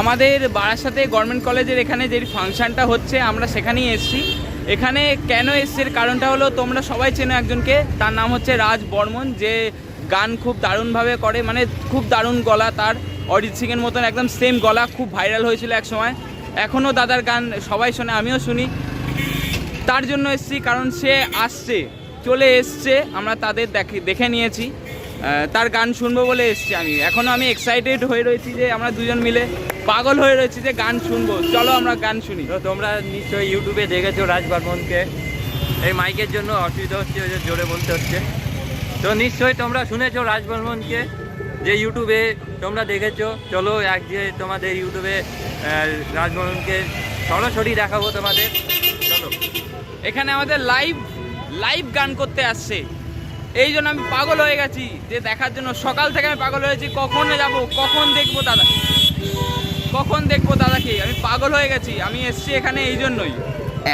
আমাদের বারাসাতে গভর্নমেন্ট কলেজের এখানে যে ফাংশনটা হচ্ছে আমরা সেখানেই এসেছি। এখানে কেন এসছে কারণটা হলো তোমরা সবাই চেনো একজনকে, তার নাম হচ্ছে রাজ বর্মন, যে গান খুব দারুণভাবে করে, মানে খুব দারুণ গলা তার, অরিজিৎ সিংয়ের মতন একদম সেম গলা, খুব ভাইরাল হয়েছিল এক সময়। এখনও দাদার গান সবাই শোনে, আমিও শুনি। তার জন্য এসছি, কারণ সে আসছে, চলে এসছে, আমরা তাদের দেখে নিয়েছি, তার গান শুনবো বলে এসছি। এখনও আমি এক্সাইটেড হয়ে রয়েছি যে আমরা দুজন মিলে পাগল হয়ে রয়েছি যে গান শুনবো। চলো আমরা গান শুনি। তো তোমরা নিশ্চয়ই ইউটিউবে দেখেছো রাজ বর্মনকে। এই মাইকের জন্য অসুবিধা হচ্ছে, ওই যে জোরে বলতে হচ্ছে। তো নিশ্চয়ই তোমরা শুনেছো রাজ বর্মনকে, যে ইউটিউবে তোমরা দেখেছো। চলো এক যে তোমাদের ইউটিউবে রাজ বর্মনকে সরাসরি দেখাবো তোমাদের। চলো, এখানে আমাদের লাইভ গান করতে আসছে, এই জন্য আমি পাগল হয়ে গেছি যে দেখার জন্য। সকাল থেকে আমি পাগল হয়েছি, কখন যাব, কখন দেখবো দাদাকে, আমি পাগল হয়ে গেছি। আমি এসছি এখানে এই জন্যই।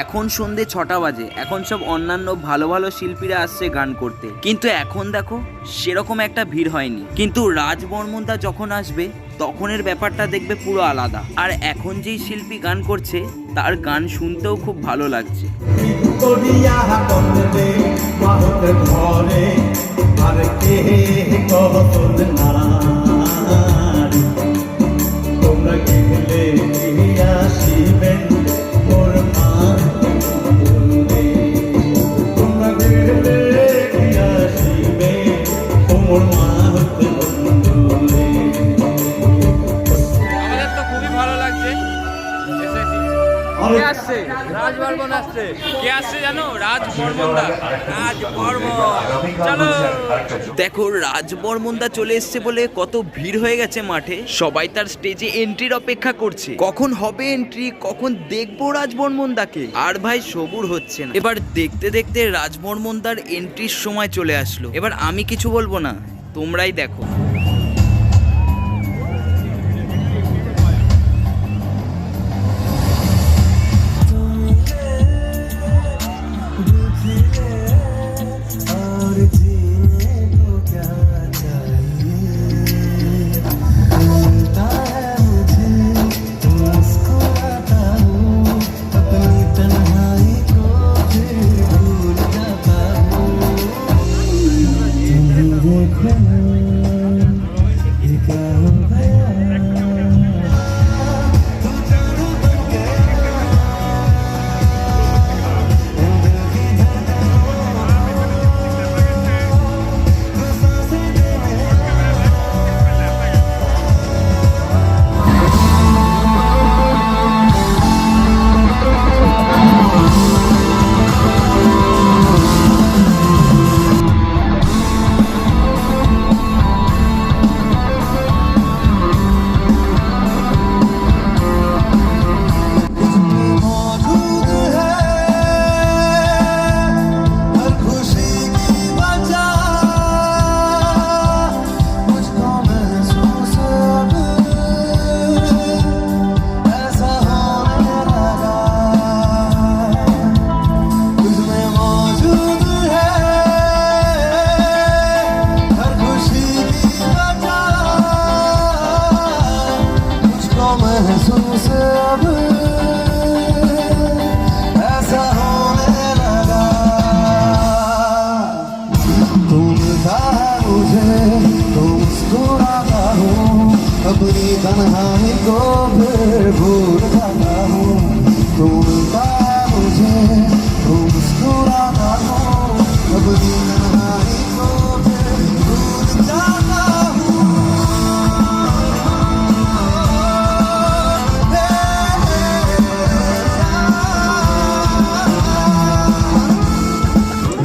এখন সন্ধে 6টা বাজে, এখন সব অন্যান্য ভালো ভালো শিল্পীরা আসছে গান করতে, কিন্তু এখন দেখো সেরকম একটা ভিড় হয়নি। কিন্তু রাজ বর্মনদা যখন আসবে তখনের ব্যাপারটা দেখবে পুরো আলাদা। আর এখন যেই শিল্পী গান করছে তার গান শুনতেও খুব ভালো লাগছে। আমাদের তো খুবই ভালো লাগছে। কে আসছে? রাজ বর্মন আসছে। কে আসছে জানো? রাজ বর্মনদা। রাজ বর্মন, চলো। দেখো রাজ বর্মনদা চলে এসছে বলে কত ভিড় হয়ে গেছে মাঠে, সবাই তার স্টেজে এন্ট্রির অপেক্ষা করছে। কখন হবে এন্ট্রি, কখন দেখবো রাজ বর্মনদাকে। আর ভাই সবুর হচ্ছে না। এবার দেখতে দেখতে রাজ বর্মনদার এন্ট্রির সময় চলে আসলো। এবার আমি কিছু বলবো না, তোমরাই দেখো।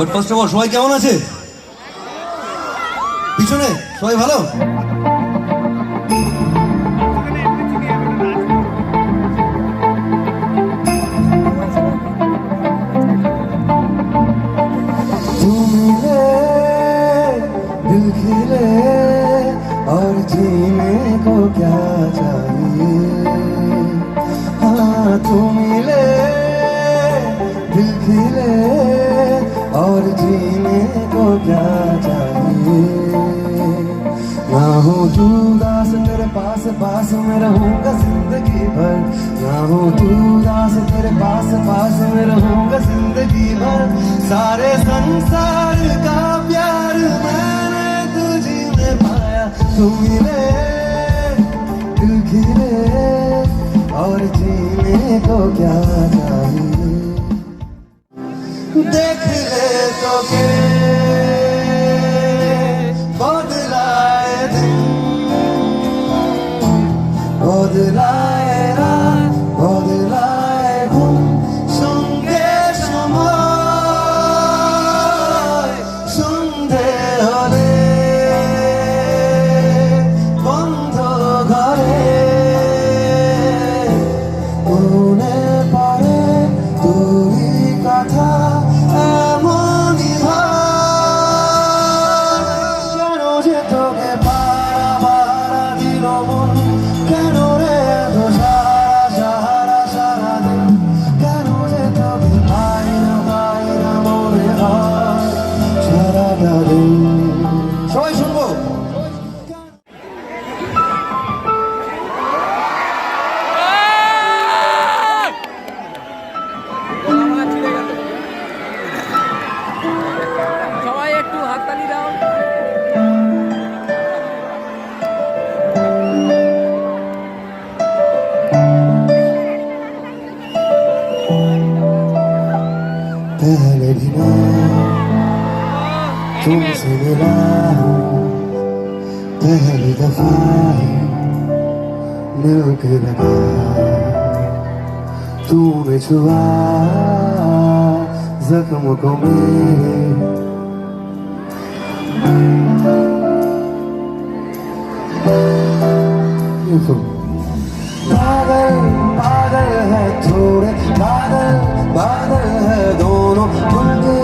বাট ফার্স্ট অফ অল সবাই কেমন আছে? পিছনে সবাই ভালো? दिल खिले और जीने को क्या चाहिए, हाँ तुम मिले दिल खिले और जीने को क्या चाहिए ना हूँ तू दास तेरे पास पास में रहूंगा जिंदगी भर, ना हूँ तू दास तेरे पास पास में रहूंगा जिंदगी भर। सारे संसार का प्यार मैंने तुझी में पाया, तू मिले दिल खिले और जीने को क्या चाहिए। देख ले तो के बदलाए दिन, बदलाए रात, बदलाए घुम সঙ্গে সময় সন্ধে হলে বন্ধ ঘরে মনে পড়ে তুই কথা এমনই হয়। কেন যে তোকে পাড়া পাড়া দিল মন, কেন রে এত সারা সারা দিন, কেন যে তোকে পাই না মনে হয় সারাটা দিন। সবাই শুনবো। সবাই একটু হাততালি দাও। पहले भी मैं तुमसे मिला हूँ, पहली दफा ही मिल के लगा, तूने छुआ जख्म को मेरे, पागल पागल है थोड़े, बादल बादल है दोनों, उनके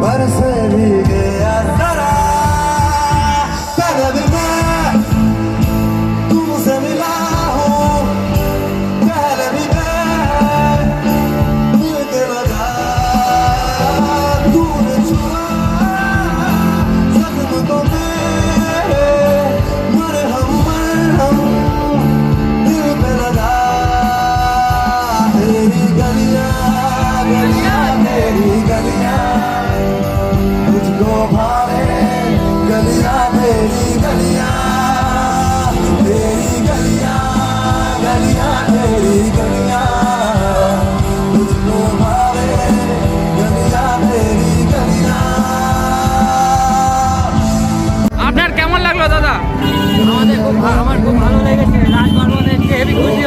बरसे भी गया जरा। पहले भी मैं तुमसे मिला हूँ, पहले भी मैं मिल के लगा, तूने छुआ जख्म को मेरे, मरहम दिल पे लगा। तेरी गलियां गलियां तेरी गलियां तुझको भावे, गलियां तेरी गलियां, तेरी गलियां गलियां तेरी गलियां तुझको भावे, गलियां तेरी गलियां। আপনার কেমন লাগলো দাদা? আমার খুব ভালো লেগেছে। রাজ বর্মন এসে হেভি খুশি